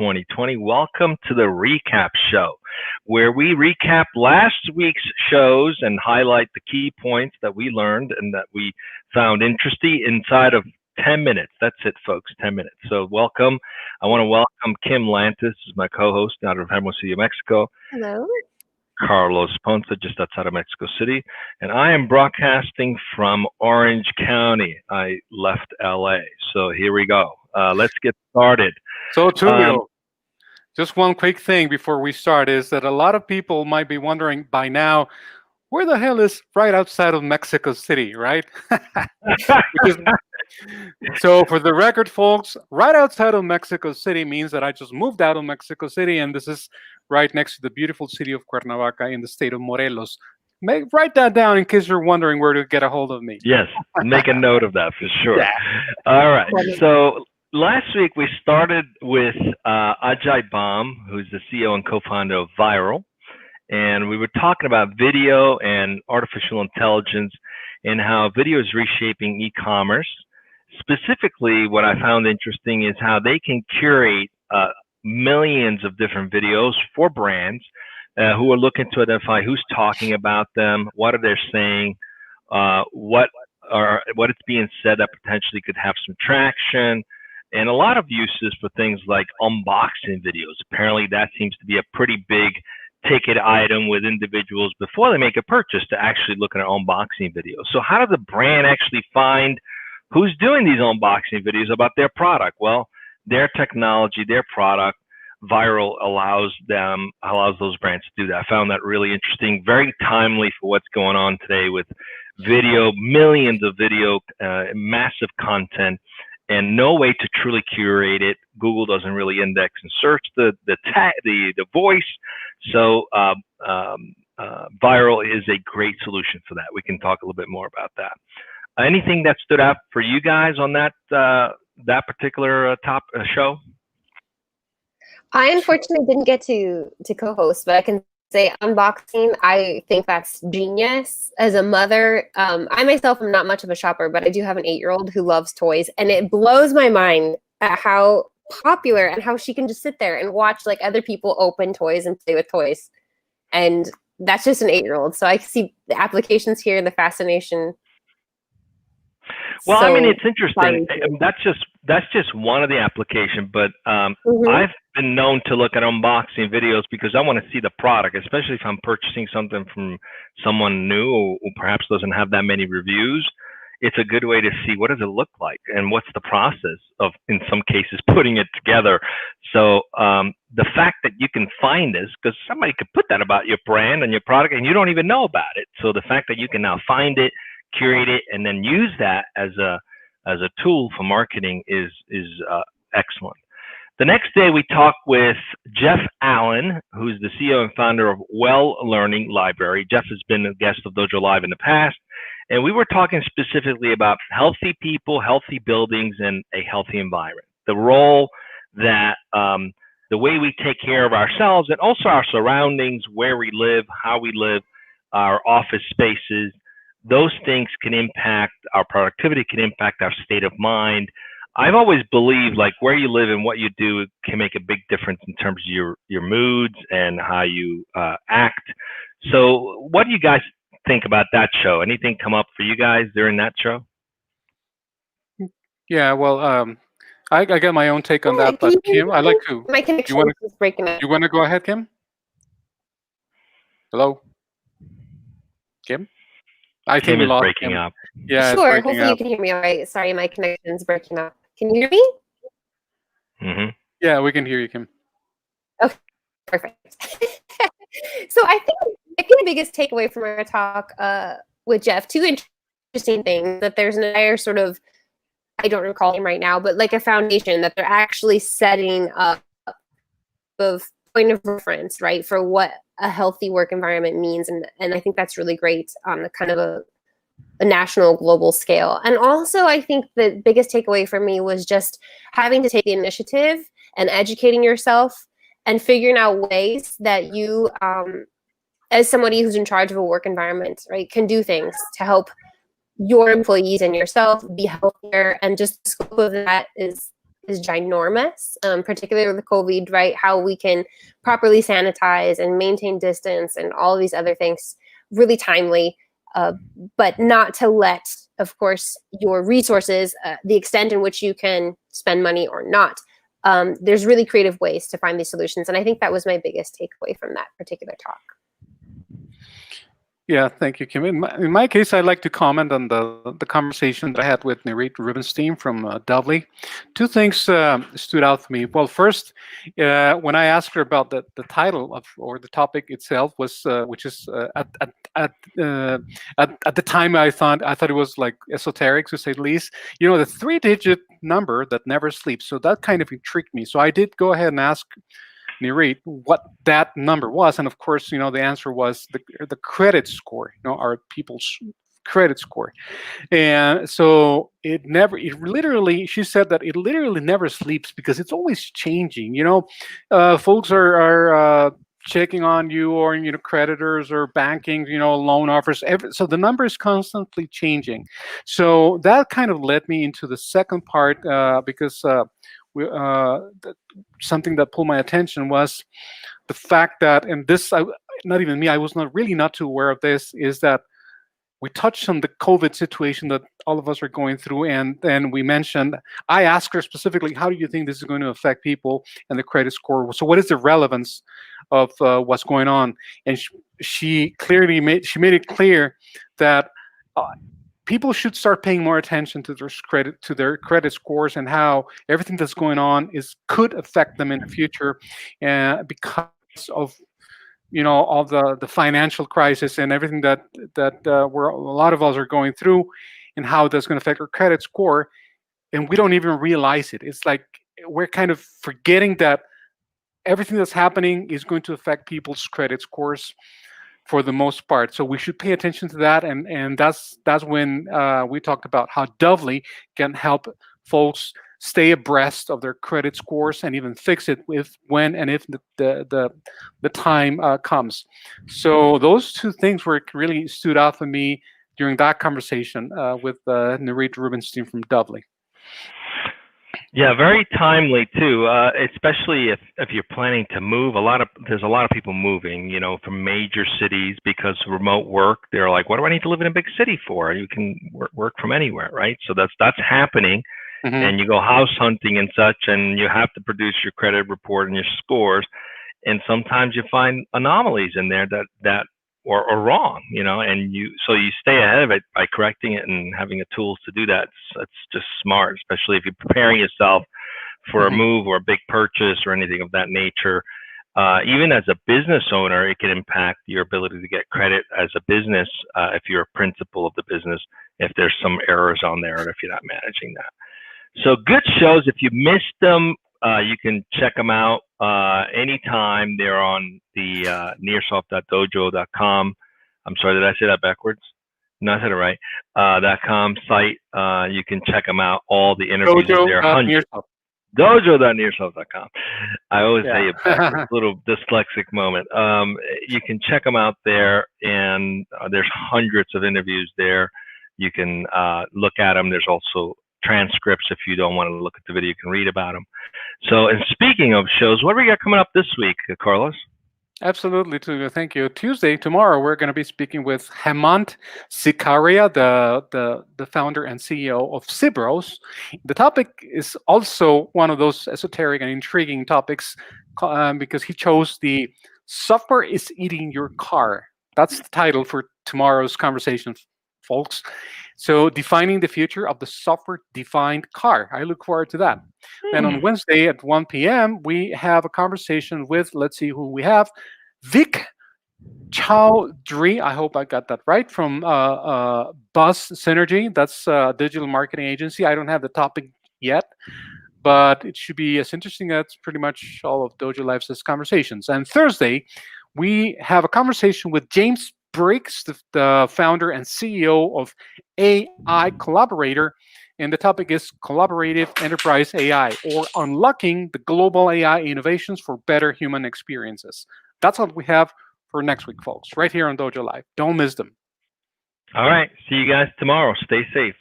2020. Welcome to the Recap Show, where we recap last week's shows and highlight the key points that we learned and that we found interesting inside of 10 minutes. That's it, folks, 10 minutes. So welcome. I want to welcome Kim Lantis, who's my co-host out of Hermosillo, Mexico. Hello. Carlos Ponce, just outside of Mexico City. And I am broadcasting from Orange County. I left LA. So here we go. Let's get started. So, Tulio, just one quick thing before we start is that a lot of people might be wondering by now, where the hell is right outside of Mexico City, right? So for the record, folks, right outside of Mexico City means that I just moved out of Mexico City, and this is right next to the beautiful city of Cuernavaca in the state of Morelos. Write that down in case you're wondering where to get a hold of me. Yes, make a note of that for sure. Yeah. All right. So last week we started with Ajay, who's the CEO and co-founder of Viral. And we were talking about video and artificial intelligence and how video is reshaping e-commerce. Specifically, what I found interesting is how they can curate millions of different videos for brands who are looking to identify who's talking about them, what are they saying, what it's being said that potentially could have some traction, and a lot of uses for things like unboxing videos. Apparently, that seems to be a pretty big ticket item with individuals before they make a purchase to actually look at an unboxing video. So how does a brand actually find who's doing these unboxing videos about their product? Well, their technology, their product, Viral allows those brands to do that. I found that really interesting, very timely for what's going on today with video, millions of video, massive content, and no way to truly curate it. Google doesn't really index and search the voice. So Viral is a great solution for that. We can talk a little bit more about that. Anything that stood out for you guys on that particular show? I unfortunately didn't get to co-host, but I can say unboxing, I think that's genius. As a mother, I myself am not much of a shopper, but I do have an 8-year-old who loves toys, and it blows my mind at how popular and how she can just sit there and watch like other people open toys and play with toys. And that's just an 8-year-old. So I see the applications here, the fascination. Well, so, I mean, it's interesting. That's just one of the applications, but I've been known to look at unboxing videos because I want to see the product, especially if I'm purchasing something from someone new who perhaps doesn't have that many reviews. It's a good way to see what does it look like and what's the process of, in some cases, putting it together. So the fact that you can find this, because somebody could put that about your brand and your product and you don't even know about it. So the fact that you can now find it, curate it, and then use that as a tool for marketing is excellent. The next day we talked with Jeff Allen, who's the CEO and founder of Well Learning Library. Jeff has been a guest of DojoLIVE in the past, and we were talking specifically about healthy people, healthy buildings, and a healthy environment. The role that the way we take care of ourselves and also our surroundings, where we live, how we live, our office spaces, those things can impact our productivity, can impact our state of mind. I've always believed like where you live and what you do can make a big difference in terms of your moods and how you act. So what do you guys think about that show? Anything come up for you guys during that show? Yeah, well, I got my own take on that, but Kim, I'd like to. My connection is breaking up. You want to go ahead, Kim? Hello? Kim? I think we lost breaking up. Yeah, sure. Hopefully you can hear me all right. Sorry, my connection's breaking up. Can you hear me? Mm-hmm. Yeah, we can hear you, Kim. Okay, perfect. So I think the biggest takeaway from our talk with Jeff, two interesting things, that there's an entire sort of, I don't recall him right now, but like a foundation that they're actually setting up of point of reference, right, for what a healthy work environment means. And I think that's really great on the kind of a national, global scale. And also, I think the biggest takeaway for me was just having to take the initiative and educating yourself and figuring out ways that you, as somebody who's in charge of a work environment, right, can do things to help your employees and yourself be healthier. And just the scope of that is is ginormous, particularly with COVID, right? How we can properly sanitize and maintain distance and all of these other things, really timely, but not to let, of course, your resources, the extent in which you can spend money or not. There's really creative ways to find these solutions. And I think that was my biggest takeaway from that particular talk. Yeah, thank you, Kim. In my case, I'd like to comment on the conversation that I had with Nirit Rubenstein from DojoLIVE. Two things stood out for me. Well, first, when I asked her about the title of or the topic itself was, which is at the time I thought it was like esoteric to say the least. You know, the 3-digit number that never sleeps. So that kind of intrigued me. So I did go ahead and ask Nirit what that number was, and of course, you know, the answer was the credit score. You know, our people's credit score, and so it literally. She said that it literally never sleeps because it's always changing. You know, folks are checking on you, or you know, creditors or banking, you know, loan offers. So the number is constantly changing. So that kind of led me into the second part because. Something that pulled my attention was the fact that, and this, not even me, I was not too aware of this, is that we touched on the COVID situation that all of us are going through, and then we mentioned, I asked her specifically, how do you think this is going to affect people and the credit score? So what is the relevance of what's going on? And she made it clear that people should start paying more attention to their credit scores, and how everything that's going on could affect them in the future, because of, you know, all the financial crisis and everything that we're, a lot of us are going through, and how that's going to affect our credit score, and we don't even realize it. It's like we're kind of forgetting that everything that's happening is going to affect people's credit scores for the most part. So we should pay attention to that, and that's when we talked about how DojoLIVE can help folks stay abreast of their credit scores and even fix it when and if the time comes. So those two things really stood out for me during that conversation with Nirit Rubenstein from DojoLIVE. Yeah, very timely too, especially if you're planning to move. There's a lot of people moving, you know, from major cities because remote work. They're like, what do I need to live in a big city for? You can work from anywhere, right? So that's happening, and you go house hunting and such, and you have to produce your credit report and your scores, and sometimes you find anomalies in there that or wrong, you know, and you stay ahead of it by correcting it and having the tools to do that. It's just smart, especially if you're preparing yourself for a move or a big purchase or anything of that nature. Even as a business owner, it can impact your ability to get credit as a business if you're a principal of the business, if there's some errors on there, or if you're not managing that. So good shows. If you missed them, you can check them out anytime. They're on the nearsoft.dojo.com. I'm sorry, did I say that backwards? No, I said it right. .com site. You can check them out. All the interviews there. Dojo.nearsoft.com. I always say it backwards. Little dyslexic moment. You can check them out there, and there's hundreds of interviews there. You can look at them. There's also transcripts. If you don't want to look at the video, you can read about them. So, and speaking of shows, what do we got coming up this week, Carlos? Absolutely, thank you. Tomorrow, we're going to be speaking with Hemant Sikaria, the founder and CEO of Cibros. The topic is also one of those esoteric and intriguing topics because he chose the software is eating your car. That's the title for tomorrow's conversation, folks. So defining the future of the software-defined car. I look forward to that. Then on Wednesday at 1 p.m., we have a conversation with, let's see who we have, Vic Chowdhury. I hope I got that right, from Buzz Synergy. That's a digital marketing agency. I don't have the topic yet, but it should be as interesting as pretty much all of DojoLIVE's conversations. And Thursday, we have a conversation with James Briggs, the founder and CEO of AI Collaborator, and the topic is Collaborative Enterprise AI, or Unlocking the Global AI Innovations for Better Human Experiences. That's what we have for next week, folks, right here on DojoLIVE. Don't miss them. All right. See you guys tomorrow. Stay safe.